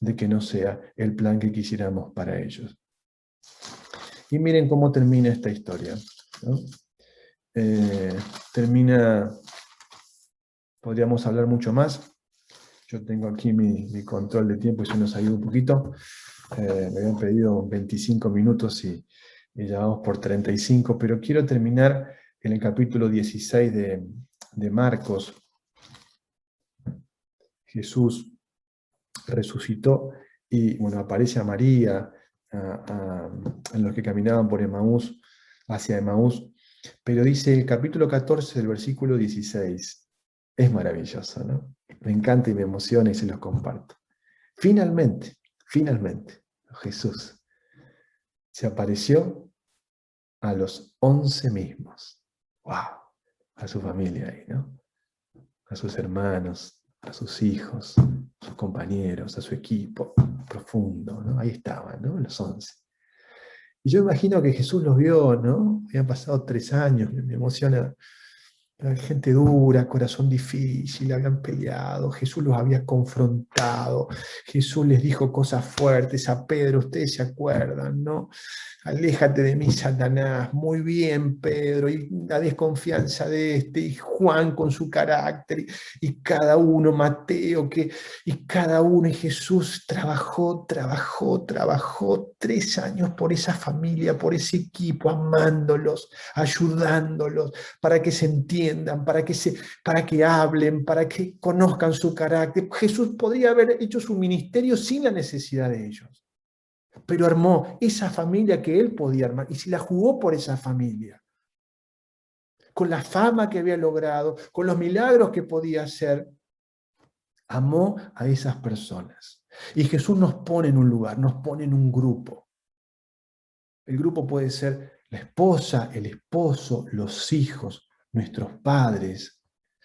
de que no sea el plan que quisiéramos para ellos. Y miren cómo termina esta historia, ¿no? Termina, podríamos hablar mucho más. Yo tengo aquí mi control de tiempo y se nos ayuda un poquito. Me habían pedido 25 minutos y ya vamos por 35, pero quiero terminar en el capítulo 16 de Marcos. Jesús resucitó y bueno, aparece a María, en los que caminaban por Emaús, hacia Emaús. Pero dice el capítulo 14 del versículo 16. Es maravilloso, ¿no? Me encanta y me emociona y se los comparto. Finalmente, Jesús se apareció a los 11 mismos. ¡Wow! A su familia ahí, ¿no? A sus hermanos, a sus hijos, a sus compañeros, a su equipo profundo, ¿no? Ahí estaban, ¿no? Los 11. Y yo imagino que Jesús los vio, ¿no? Habían pasado 3 años, me emociona. Gente dura, corazón difícil, habían peleado, Jesús los había confrontado, Jesús les dijo cosas fuertes a Pedro, ustedes se acuerdan, ¿no? Aléjate de mí, Satanás. Muy bien, Pedro, y la desconfianza de este, y Juan con su carácter, y cada uno, Mateo, y cada uno, y Jesús trabajó 3 años por esa familia, por ese equipo, amándolos, ayudándolos, para que se entiendan, para que hablen, para que conozcan su carácter. Jesús podría haber hecho su ministerio sin la necesidad de ellos, pero armó esa familia que él podía armar y se la jugó por esa familia. Con la fama que había logrado, con los milagros que podía hacer, amó a esas personas. Y Jesús nos pone en un lugar, nos pone en un grupo. El grupo puede ser la esposa, el esposo, los hijos, nuestros padres,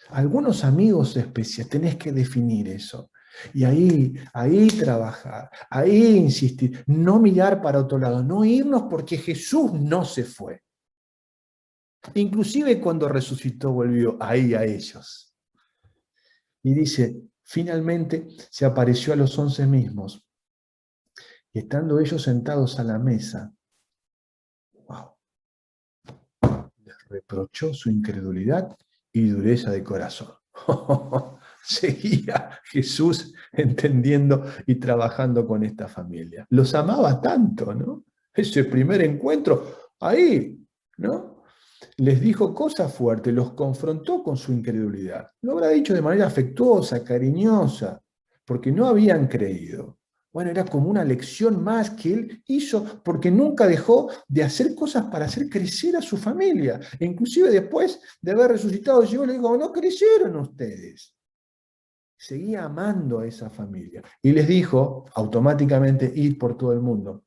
algunos amigos especiales. Tenés que definir eso. Y ahí trabajar, ahí insistir, no mirar para otro lado, no irnos porque Jesús no se fue. Inclusive cuando resucitó volvió ahí a ellos. Y dice, finalmente se apareció a los 11 mismos. Y estando ellos sentados a la mesa, les reprochó su incredulidad y dureza de corazón. Seguía Jesús entendiendo y trabajando con esta familia. Los amaba tanto, ¿no? Ese primer encuentro, ahí, ¿no? Les dijo cosas fuertes, los confrontó con su incredulidad. Lo habrá dicho de manera afectuosa, cariñosa, porque no habían creído. Bueno, era como una lección más que él hizo, porque nunca dejó de hacer cosas para hacer crecer a su familia. E inclusive después de haber resucitado, llegó y le dijo, no crecieron ustedes. Seguía amando a esa familia. Y les dijo automáticamente, id por todo el mundo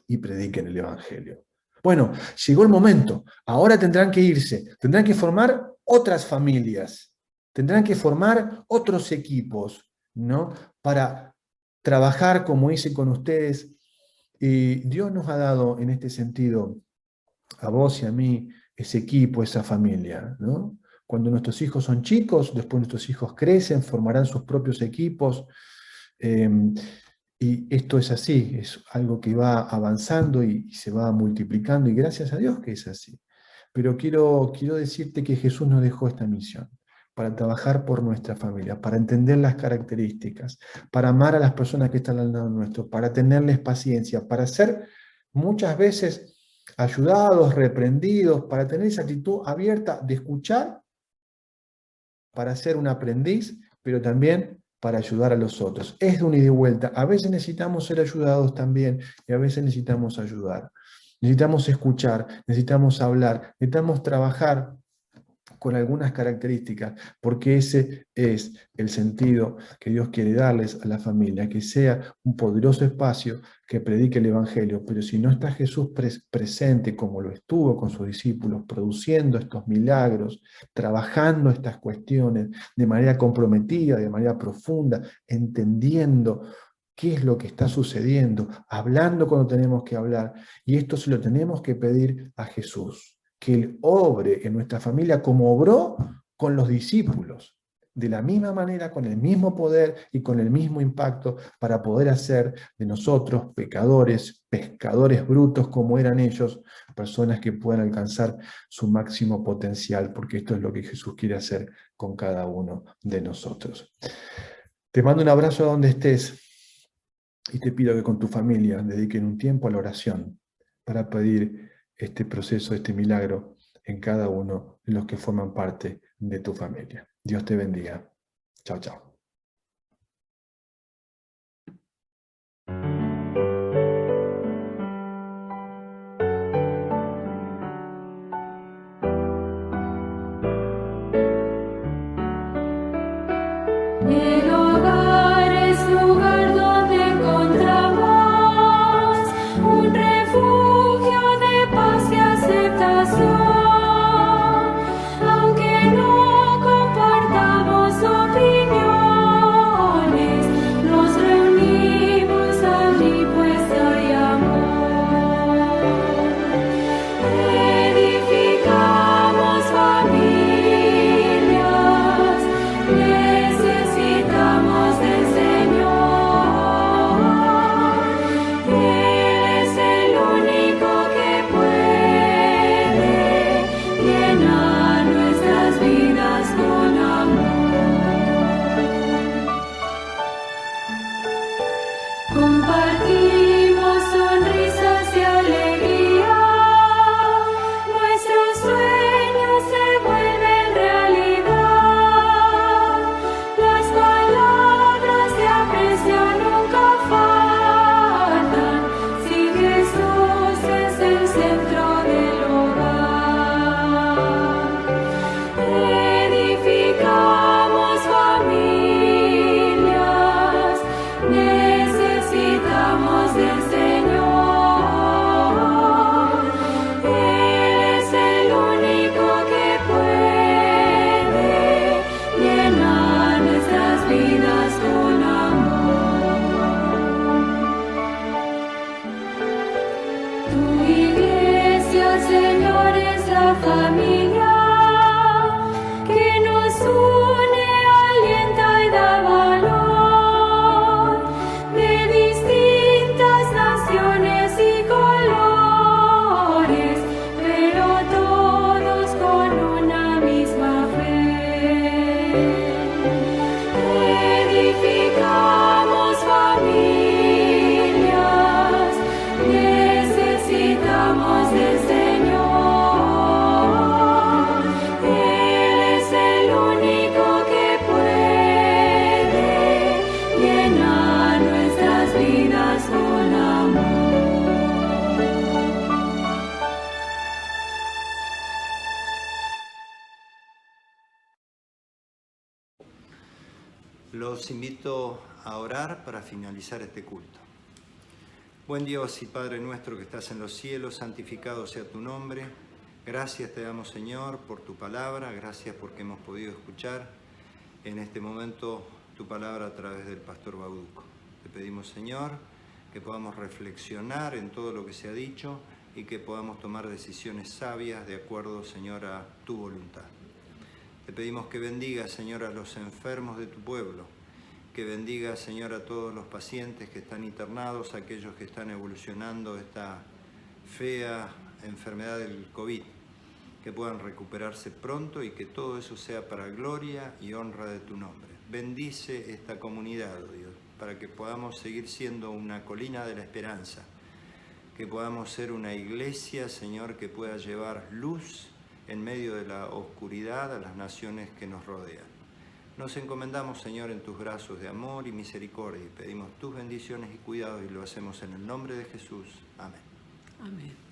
y prediquen el Evangelio. Bueno, llegó el momento. Ahora tendrán que irse, tendrán que formar otras familias, tendrán que formar otros equipos, ¿no? Para trabajar como hice con ustedes. Y Dios nos ha dado en este sentido, a vos y a mí, ese equipo, esa familia, ¿no? Cuando nuestros hijos son chicos, después nuestros hijos crecen, formarán sus propios equipos. Y esto es así, es algo que va avanzando y se va multiplicando, y gracias a Dios que es así. Pero quiero decirte que Jesús nos dejó esta misión para trabajar por nuestra familia, para entender las características, para amar a las personas que están al lado nuestro, para tenerles paciencia, para ser muchas veces ayudados, reprendidos, para tener esa actitud abierta de escuchar, para ser un aprendiz, pero también para ayudar a los otros. Es de un ida y vuelta. A veces necesitamos ser ayudados también y a veces necesitamos ayudar. Necesitamos escuchar, necesitamos hablar, necesitamos trabajar con algunas características, porque ese es el sentido que Dios quiere darles a la familia, que sea un poderoso espacio que predique el Evangelio. Pero si no está Jesús presente como lo estuvo con sus discípulos, produciendo estos milagros, trabajando estas cuestiones de manera comprometida, de manera profunda, entendiendo qué es lo que está sucediendo, hablando cuando tenemos que hablar, y esto se lo tenemos que pedir a Jesús, que Él obre en nuestra familia como obró con los discípulos, de la misma manera, con el mismo poder y con el mismo impacto, para poder hacer de nosotros pecadores, pescadores brutos como eran ellos, personas que puedan alcanzar su máximo potencial, porque esto es lo que Jesús quiere hacer con cada uno de nosotros. Te mando un abrazo a donde estés y te pido que con tu familia dediquen un tiempo a la oración para pedir este proceso, este milagro en cada uno de los que forman parte de tu familia. Dios te bendiga. Chao, chao. Los invito a orar para finalizar este culto. Buen Dios y Padre nuestro que estás en los cielos, santificado sea tu nombre. Gracias te damos, Señor, por tu palabra. Gracias porque hemos podido escuchar en este momento tu palabra a través del pastor Bauduco. Te pedimos, Señor, que podamos reflexionar en todo lo que se ha dicho y que podamos tomar decisiones sabias de acuerdo, Señor, a tu voluntad. Te pedimos que bendigas, Señor, a los enfermos de tu pueblo, que bendigas, Señor, a todos los pacientes que están internados, a aquellos que están evolucionando esta fea enfermedad del COVID, que puedan recuperarse pronto y que todo eso sea para gloria y honra de tu nombre. Bendice esta comunidad, oh Dios, para que podamos seguir siendo una colina de la esperanza, que podamos ser una iglesia, Señor, que pueda llevar luz en medio de la oscuridad a las naciones que nos rodean. Nos encomendamos, Señor, en tus brazos de amor y misericordia y pedimos tus bendiciones y cuidados y lo hacemos en el nombre de Jesús. Amén. Amén.